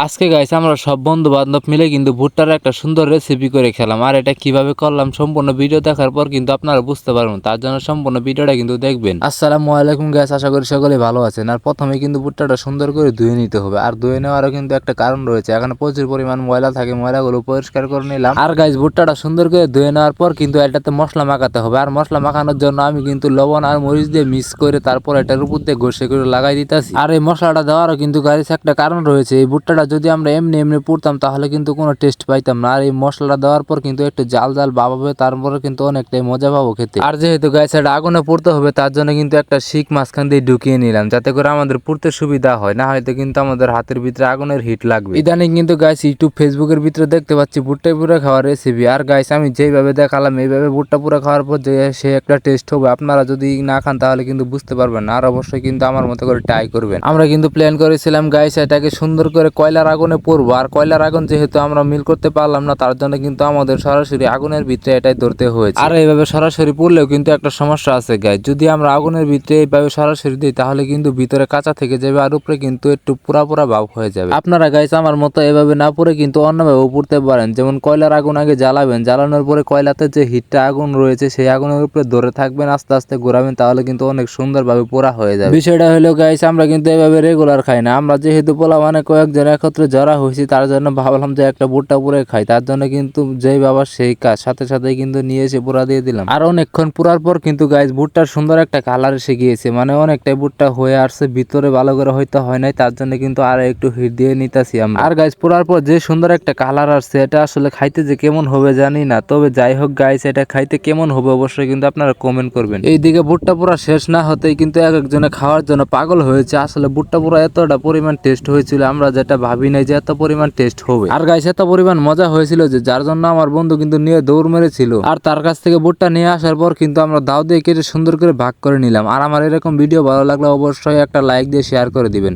আজকে গাইস আমরা সব বন্ধু বান্ধব মিলে কিন্তু ভুট্টার একটা সুন্দর রেসিপি করে খেলাম। আর এটা কিভাবে করলাম সম্পূর্ণ ভিডিও দেখার পর কিন্তু আপনারা বুঝতে পারবেন। তার জন্য সম্পূর্ণ ভিডিওটা কিন্তু দেখবেন। আসসালামু আলাইকুম গাইস, আশা করি সকলে ভালো আছেন। আর প্রথমে কিন্তু ভুট্টাটা সুন্দর করে ধুয়ে নিতে হবে। আর ধুয়ে নেওয়ারও কিন্তু একটা কারণ রয়েছে, এখানে প্রচুর পরিমাণ ময়লা থাকে, ময়লাগুলো পরিষ্কার করে নিলাম। আর গাইস ভুট্টাটা সুন্দর করে ধুয়ে নেওয়ার পর কিন্তু এটাতে মশলা মাখাতে হবে। আর মশলা মাখানোর জন্য আমি কিন্তু লবণ আর মরিচ দিয়ে মিক্স করে তারপর এটার উপর দিয়ে ঘষে করে লাগাই দিতেছি। আর এই মশলাটা দেওয়ারও কিন্তু গাইস একটা কারণ রয়েছে। এই ভুট্টাটা যদি আমরা এমনি এমনি পুড়তাম তাহলে কিন্তু কোনো টেস্ট পাইতাম না। আর এই মশলাটা দেওয়ার পর কিন্তু একটু জাল জাল ভাব হবে, তারপরে কিন্তু অনেকটাই মজা পাবো খেতে। আর যেহেতু গাইস এটা আগুনে পুড়তে হবে তার জন্য কিন্তু একটা শিক মাঝখান দিয়ে ঢুকিয়ে নিলাম, যাতে করে আমাদের পুড়তে সুবিধা হয়, না হয়তো কিন্তু আমাদের হাতের ভিতরে আগুনের হিট লাগবে। ইদানিং কিন্তু গাইস ইউটিউব ফেসবুকের ভিতরে দেখতে পাচ্ছি ভুট্টা পুরা খাওয়ার রেসিপি। আর গাইস আমি যেভাবে দেখালাম এইভাবে ভুট্টা পুরা খাওয়ার পর যে সে একটা টেস্ট হবে, আপনারা যদি না খান তাহলে কিন্তু বুঝতে পারবেন না। আর অবশ্যই কিন্তু আমার মতো করে ট্রাই করবেন। আমরা কিন্তু প্ল্যান করেছিলাম গাইস এটাকে সুন্দর করে কয়লার আগুনে পুড়বো। আর কয়লার আগুন যেহেতু আমরা মিল করতে পারলাম না, তার জন্য কিন্তু আমাদের সরাসরি আগুনের ভিতরে এটাই ধরতে হয়েছে। আর এইভাবে সরাসরি পুড়লেও কিন্তু একটা সমস্যা আছে গাইস, যদি আমরা আগুনের ভিতরে এইভাবে সরাসরি দিই তাহলে কিন্তু ভিতরে কাঁচা থেকে যাবে আর উপরে কিন্তু একটু পুরা পুরা ভাব হয়ে যাবে। আপনারা গাইস আমার মতো এভাবে না পুড়ে কিন্তু অন্যভাবে পুড়তে পারেন। যেমন কয়লার আগুন আগে জ্বালাবেন, জ্বালানোর পরে কয়লাতে যে হিটটা আগুন রয়েছে সেই আগুনের উপরে ধরে থাকবেন, আস্তে আস্তে ঘোরাবেন, তাহলে কিন্তু অনেক সুন্দরভাবে পোড়া হয়ে যাবে। বিষয়টা হলো গাইস আমরা কিন্তু এভাবে রেগুলার খাই না। আমরা যেহেতু পোলা মানে কয়েকজন একত্রে জড়া হয়েছি, তার জন্য ভাবলাম যে একটা ভুট্টা পুরে খাই। তার জন্য কিন্তু যেই বাবা সেই কাজ, সাথে সাথে কিন্তু নিয়ে এসে পুরা দিয়ে দিলাম। আর অনেকক্ষণ পুরার পর কিন্তু গাইস ভুট্টার সুন্দর একটা কালার এসে গিয়েছে, মানে অনেকটাই ভুট্টা হয়ে আসছে, ভিতরে ভালো করে হয়তো হয় নাই, তার জন্য কিন্তু আর একটু হিট দিয়ে নিতেছি আমরা। আর গাইস পুরার পর যে সুন্দর একটা কালার আসছে, এটা আসলে খাইতে যে কেমন হবে জানি না, তবে যাই হোক গাইস এটা খাইতে কেমন হবে অবশ্যই কিন্তু আপনারা কমেন্ট করবেন। এইদিকে ভুট্টা পুরা শেষ না হতেই কিন্তু এক একজনে খাওয়ার জন্য পাগল হয়েছে। আসলে ভুট্টা পুরা এতটা পরিমাণ টেস্ট হয়েছিল আমরা যেটা ভাবি নাই যে এত পরিমাণ টেস্ট হবে। আর গাইস এত পরিমাণ মজা হয়েছিল যে যার জন্য আমার বন্ধু কিন্তু নিয়ে দৌড় মেরেছিল। আর তার কাছ থেকে ভুট্টা নিয়ে আসার পর কিন্তু আমরা দাও দিয়ে কেটে সুন্দর করে ভাগ করে নিলাম। আর আমার এরকম ভিডিও ভালো লাগলে অবশ্যই একটা লাইক দিয়ে শেয়ার করে দিবেন।